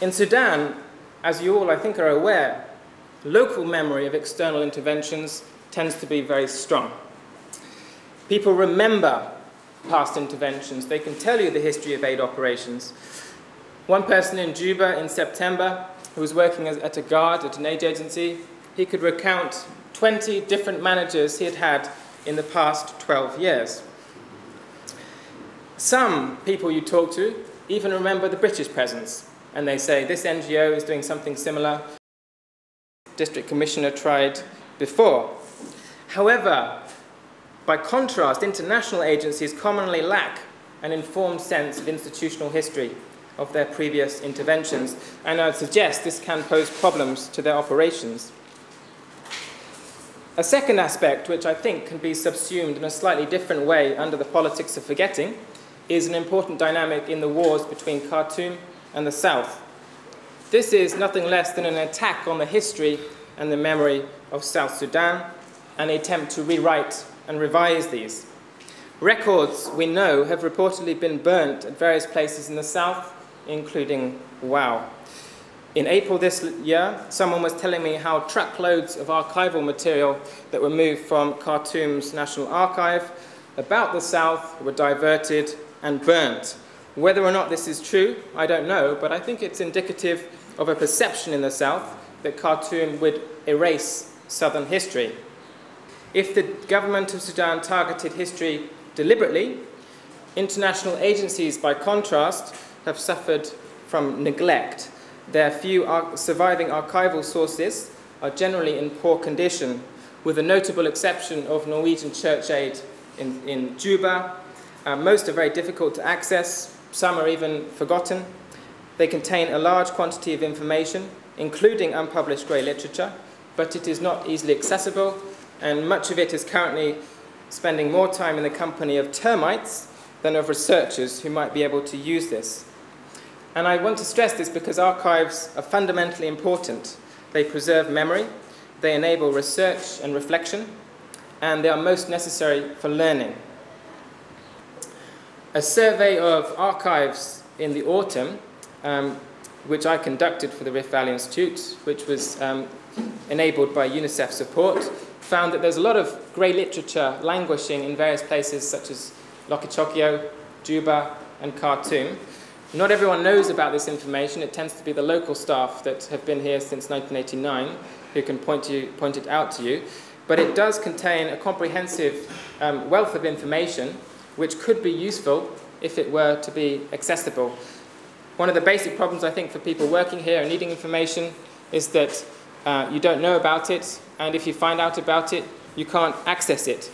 In Sudan, as you all, I think, are aware, local memory of external interventions tends to be very strong. People remember past interventions. They can tell you the history of aid operations. One person in Juba in September, who was working at a guard at an aid agency, he could recount 20 different managers he had had in the past 12 years. Some people you talk to even remember the British presence, and they say, this NGO is doing something similar. District Commissioner tried before. However, by contrast, international agencies commonly lack an informed sense of institutional history of their previous interventions, and I would suggest this can pose problems to their operations. A second aspect, which I think can be subsumed in a slightly different way under the politics of forgetting, is an important dynamic in the wars between Khartoum and the South. This is nothing less than an attack on the history and the memory of South Sudan, and an attempt to rewrite and revise these. Records, we know, have reportedly been burnt at various places in the South, including Wau. In April this year, someone was telling me how truckloads of archival material that were moved from Khartoum's National Archive about the South were diverted and burnt. Whether or not this is true, I don't know, but I think it's indicative of a perception in the South that Khartoum would erase Southern history. If the government of Sudan targeted history deliberately, international agencies, by contrast, have suffered from neglect. Their few surviving archival sources are generally in poor condition, with a notable exception of Norwegian church aid in Juba. Most are very difficult to access. Some are even forgotten. They contain a large quantity of information, including unpublished grey literature, but it is not easily accessible, and much of it is currently spending more time in the company of termites than of researchers who might be able to use this. And I want to stress this because archives are fundamentally important. They preserve memory, they enable research and reflection, and they are most necessary for learning. A survey of archives in the autumn, which I conducted for the Rift Valley Institute, which was enabled by UNICEF support, found that there's a lot of grey literature languishing in various places such as Lokichokio, Juba, and Khartoum. Not everyone knows about this information. It tends to be the local staff that have been here since 1989 who can point it out to you. But it does contain a comprehensive wealth of information which could be useful if it were to be accessible. One of the basic problems, I think, for people working here and needing information is that you don't know about it, and if you find out about it, you can't access it.